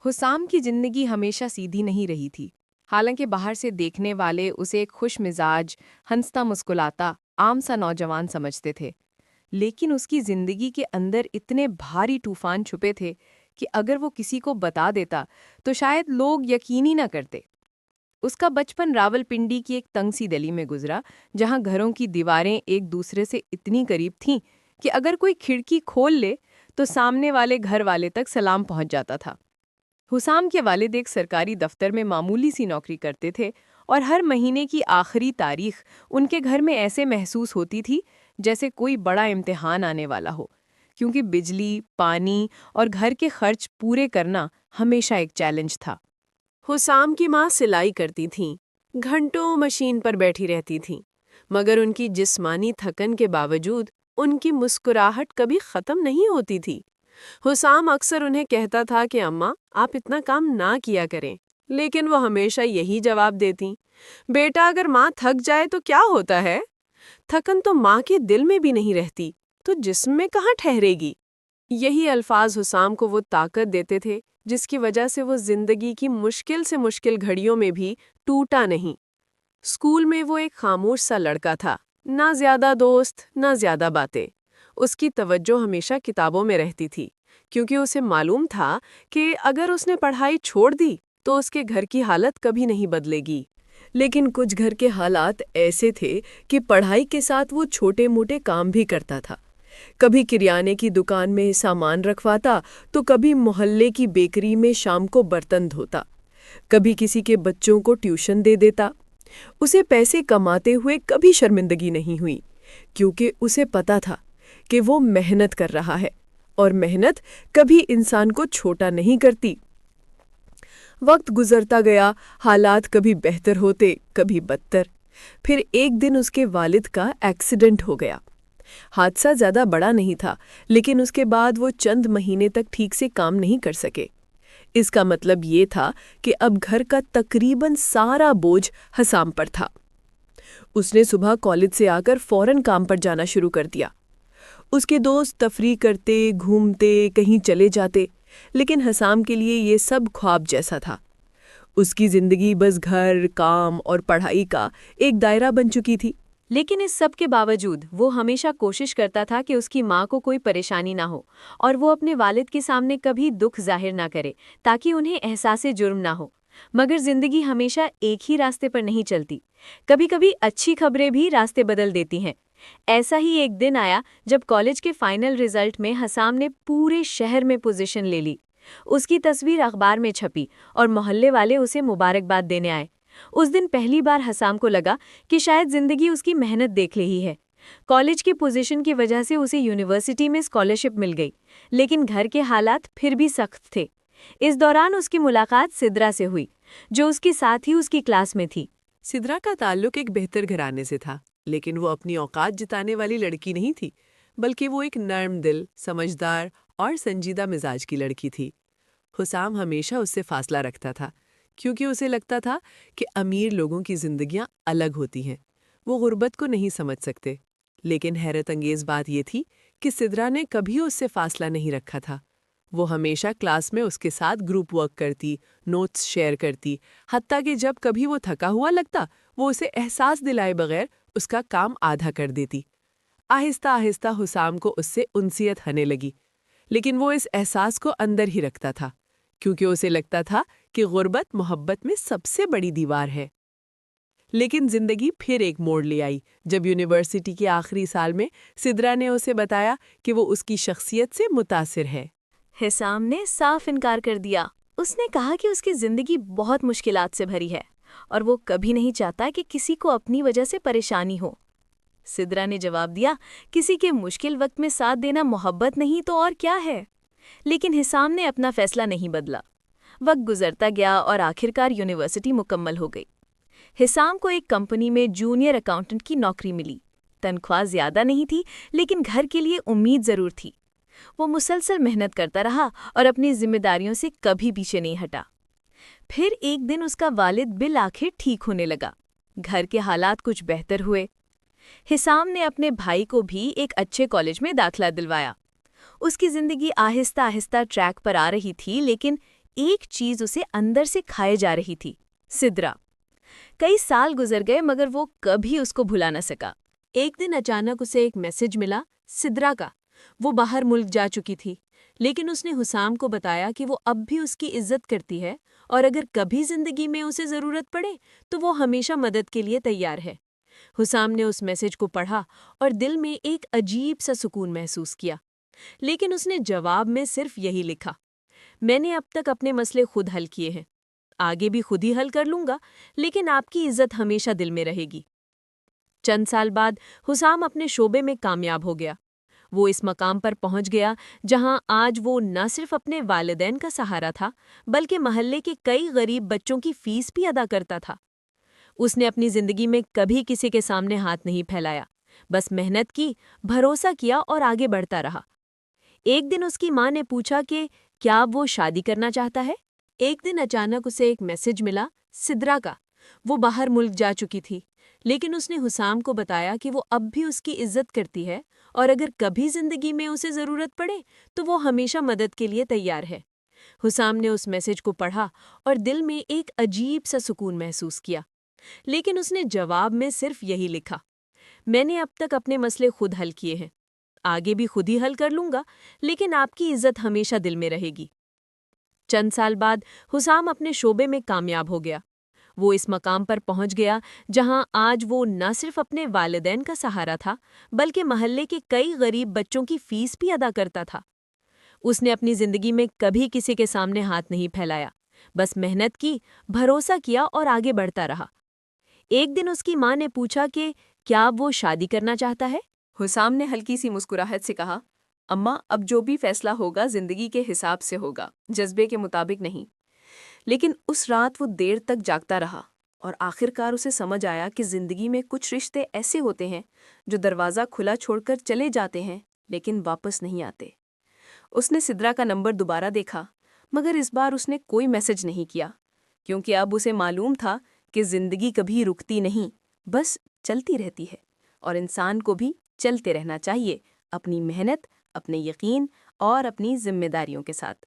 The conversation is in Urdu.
حسام کی زندگی ہمیشہ سیدھی نہیں رہی تھی۔ حالانکہ باہر سے دیکھنے والے اسے ایک خوش مزاج، ہنستا مسکراتا، عام سا نوجوان سمجھتے تھے، لیکن اس کی زندگی کے اندر اتنے بھاری طوفان چھپے تھے کہ اگر وہ کسی کو بتا دیتا تو شاید لوگ یقین ہی نہ کرتے۔ اس کا بچپن راولپنڈی کی ایک تنگ سی گلی میں گزرا، جہاں گھروں کی دیواریں ایک دوسرے سے اتنی قریب تھیں کہ اگر کوئی کھڑکی کھول لے تو سامنے والے گھر والے تک سلام پہنچ جاتا تھا۔ حسام کے والد ایک سرکاری دفتر میں معمولی سی نوکری کرتے تھے اور ہر مہینے کی آخری تاریخ ان کے گھر میں ایسے محسوس ہوتی تھی جیسے کوئی بڑا امتحان آنے والا ہو، کیونکہ بجلی، پانی اور گھر کے خرچ پورے کرنا ہمیشہ ایک چیلنج تھا۔ حسام کی ماں سلائی کرتی تھیں، گھنٹوں مشین پر بیٹھی رہتی تھیں، مگر ان کی جسمانی تھکن کے باوجود ان کی مسکراہٹ کبھی ختم نہیں ہوتی تھی۔ حسام اکثر انہیں کہتا تھا کہ اماں آپ اتنا کام نہ کیا کریں، لیکن وہ ہمیشہ یہی جواب دیتیں، بیٹا اگر ماں تھک جائے تو کیا ہوتا ہے؟ تھکن تو ماں کے دل میں بھی نہیں رہتی تو جسم میں کہاں ٹھہرے گی؟ یہی الفاظ حسام کو وہ طاقت دیتے تھے جس کی وجہ سے وہ زندگی کی مشکل سے مشکل گھڑیوں میں بھی ٹوٹا نہیں۔ اسکول میں وہ ایک خاموش سا لڑکا تھا، نہ زیادہ دوست نہ زیادہ باتیں۔ اس کی توجہ ہمیشہ کتابوں میں رہتی تھی، کیونکہ اسے معلوم تھا کہ اگر اس نے پڑھائی چھوڑ دی تو اس کے گھر کی حالت کبھی نہیں بدلے گی۔ لیکن کچھ گھر کے حالات ایسے تھے کہ پڑھائی کے ساتھ وہ چھوٹے موٹے کام بھی کرتا تھا۔ کبھی کریانے کی دکان میں سامان رکھواتا تو کبھی محلے کی بیکری میں شام کو برتن دھوتا، کبھی کسی کے بچوں کو ٹیوشن دے دیتا۔ اسے پیسے کماتے ہوئے کبھی شرمندگی نہیں ہوئی، کیونکہ اسے پتا تھا کہ وہ محنت کر رہا ہے اور محنت کبھی انسان کو چھوٹا نہیں کرتی۔ وقت گزرتا گیا، حالات کبھی بہتر ہوتے کبھی بدتر۔ پھر ایک دن اس کے والد کا ایکسیڈنٹ ہو گیا۔ حادثہ زیادہ بڑا نہیں تھا، لیکن اس کے بعد وہ چند مہینے تک ٹھیک سے کام نہیں کر سکے۔ اس کا مطلب یہ تھا کہ اب گھر کا تقریباً سارا بوجھ حسام پر تھا۔ اس نے صبح کالج سے آ کر فوراً کام پر جانا شروع کر دیا۔ اس کے دوست تفریح کرتے، گھومتے، کہیں چلے جاتے، لیکن حسام کے لیے یہ سب خواب جیسا تھا۔ اس کی زندگی بس گھر، کام اور پڑھائی کا ایک دائرہ بن چکی تھی۔ لیکن اس سب کے باوجود وہ ہمیشہ کوشش کرتا تھا کہ اس کی ماں کو کوئی پریشانی نہ ہو اور وہ اپنے والد کے سامنے کبھی دکھ ظاہر نہ کرے تاکہ انہیں احساس جرم نہ ہو۔ مگر زندگی ہمیشہ ایک ہی راستے پر نہیں چلتی، کبھی کبھی اچھی خبریں بھی راستے بدل دیتی ہیں۔ ایسا ہی ایک دن آیا جب کالج کے فائنل رزلٹ میں حسام نے پورے شہر میں پوزیشن لے لی۔ اس کی تصویر اخبار میں چھپی اور محلے والے اسے مبارکباد دینے آئے۔ اس دن پہلی بار حسام کو لگا کہ شاید زندگی اس کی محنت دیکھ رہی ہے۔ کالج کی پوزیشن کی وجہ سے اسے یونیورسٹی میں اسکالرشپ مل گئی، لیکن گھر کے حالات پھر بھی سخت تھے۔ اس دوران اس کی ملاقات سدرا سے ہوئی، جو اس کے ساتھ ہی اس کی کلاس میں تھی۔ سدرا کا تعلق ایک بہتر گھرانے سے تھا، لیکن وہ اپنی اوقات جتانے والی لڑکی نہیں تھی، بلکہ وہ ایک نرم دل، سمجھدار اور سنجیدہ مزاج کی لڑکی تھی۔ حسام ہمیشہ اس سے فاصلہ رکھتا تھا، کیونکہ اسے لگتا تھا کہ امیر لوگوں کی زندگیاں الگ ہوتی ہیں، وہ غربت کو نہیں سمجھ سکتے۔ لیکن حیرت انگیز بات یہ تھی کہ سدرا نے کبھی اس سے فاصلہ نہیں رکھا تھا۔ وہ ہمیشہ کلاس میں اس کے ساتھ گروپ ورک کرتی، نوٹس شیئر کرتی، حتیٰ کہ جب کبھی وہ تھکا ہوا لگتا وہ اسے احساس دلائے بغیر اس کا کام آدھا کر دیتی۔ آہستہ آہستہ حسام کو اس سے انسیت ہونے لگی، لیکن وہ اس احساس کو اندر ہی رکھتا تھا، کیونکہ اسے لگتا تھا کہ غربت محبت میں سب سے بڑی دیوار ہے۔ لیکن زندگی پھر ایک موڑ لے آئی جب یونیورسٹی کے آخری سال میں سدرا نے اسے بتایا کہ وہ اس کی شخصیت سے متاثر ہے۔ حسام نے صاف انکار کر دیا۔ اس نے کہا کہ اس کی زندگی بہت مشکلات سے بھری ہے اور وہ کبھی نہیں چاہتا کہ کسی کو اپنی وجہ سے پریشانی ہو۔ سدرا نے جواب دیا، کسی کے مشکل وقت میں ساتھ دینا محبت نہیں تو اور کیا ہے؟ لیکن حسام نے اپنا فیصلہ نہیں بدلا۔ وقت گزرتا گیا اور آخرکار یونیورسٹی مکمل ہو گئی۔ حسام کو ایک کمپنی میں جونیئر اکاؤنٹنٹ کی نوکری ملی۔ تنخواہ زیادہ نہیں تھی، لیکن گھر کے لیے امید ضرور تھی۔ وہ مسلسل محنت کرتا رہا اور اپنی ذمہ داریوں سے کبھی پیچھے نہیں ہٹا۔ پھر ایک دن اس کا والد بالآخر ٹھیک ہونے لگا۔ گھر کے حالات کچھ بہتر ہوئے۔ حسام نے اپنے بھائی کو بھی ایک اچھے کالج میں داخلہ دلوایا۔ اس کی زندگی آہستہ آہستہ ٹریک پر آ رہی تھی، لیکن ایک چیز اسے اندر سے کھائے جا رہی تھی، سدرا۔ کئی سال گزر گئے مگر وہ کبھی اس کو بھلا نہ سکا۔ ایک دن اچانک اسے ایک میسج ملا سدرا کا۔ وہ باہر ملک جا چکی تھی، لیکن اس نے حسام کو بتایا کہ وہ اب بھی اس کی عزت کرتی ہے اور اگر کبھی زندگی میں اسے ضرورت پڑے تو وہ ہمیشہ مدد کے لیے تیار ہے۔ حسام نے اس میسج کو پڑھا اور دل میں ایک عجیب سا سکون محسوس کیا، لیکن اس نے جواب میں صرف یہی لکھا، میں نے اب تک اپنے مسئلے خود حل کیے ہیں، آگے بھی خود ہی حل کر لوں گا، لیکن آپ کی عزت ہمیشہ دل میں رہے گی۔ چند سال بعد حسام اپنے شعبے میں کامیاب ہو گیا۔ وہ اس مقام پر پہنچ گیا جہاں آج وہ نہ صرف اپنے والدین کا سہارا تھا بلکہ محلے کے کئی غریب بچوں کی فیس بھی ادا کرتا تھا۔ اس نے اپنی زندگی میں کبھی کسی کے سامنے ہاتھ نہیں پھیلایا، بس محنت کی، بھروسہ کیا اور آگے بڑھتا رہا۔ ایک دن اس کی ماں نے پوچھا کہ کیا اب وہ شادی کرنا چاہتا ہے؟ ایک دن اچانک اسے ایک میسج ملا سدرا کا۔ وہ باہر ملک جا چکی تھی، لیکن اس نے حسام کو بتایا کہ وہ اب بھی اس کی عزت کرتی ہے اور اگر کبھی زندگی میں اسے ضرورت پڑے تو وہ ہمیشہ مدد کے لیے تیار ہے۔ حسام نے اس میسج کو پڑھا اور دل میں ایک عجیب سا سکون محسوس کیا، لیکن اس نے جواب میں صرف یہی لکھا، میں نے اب تک اپنے مسئلے خود حل کیے ہیں، آگے بھی خود ہی حل کر لوں گا، لیکن آپ کی عزت ہمیشہ دل میں رہے گی۔ چند سال بعد حسام اپنے شعبے میں کامیاب ہو گیا۔ وہ اس مقام پر پہنچ گیا جہاں آج وہ نہ صرف اپنے والدین کا سہارا تھا بلکہ محلے کے کئی غریب بچوں کی فیس بھی ادا کرتا تھا۔ اس نے اپنی زندگی میں کبھی کسی کے سامنے ہاتھ نہیں پھیلایا، بس محنت کی، بھروسہ کیا اور آگے بڑھتا رہا۔ ایک دن اس کی ماں نے پوچھا کہ کیا اب وہ شادی کرنا چاہتا ہے؟ حسام نے ہلکی سی مسکراہٹ سے کہا، اماں اب جو بھی فیصلہ ہوگا زندگی کے حساب سے ہوگا، جذبے کے مطابق نہیں۔ لیکن اس رات وہ دیر تک جاگتا رہا اور آخرکار اسے سمجھ آیا کہ زندگی میں کچھ رشتے ایسے ہوتے ہیں جو دروازہ کھلا چھوڑ کر چلے جاتے ہیں لیکن واپس نہیں آتے۔ اس نے سدرا کا نمبر دوبارہ دیکھا مگر اس بار اس نے کوئی میسج نہیں کیا، کیونکہ اب اسے معلوم تھا کہ زندگی کبھی رکتی نہیں، بس چلتی رہتی ہے، اور انسان کو بھی چلتے رہنا چاہیے، اپنی محنت، اپنے یقین اور اپنی ذمہ داریوں کے ساتھ۔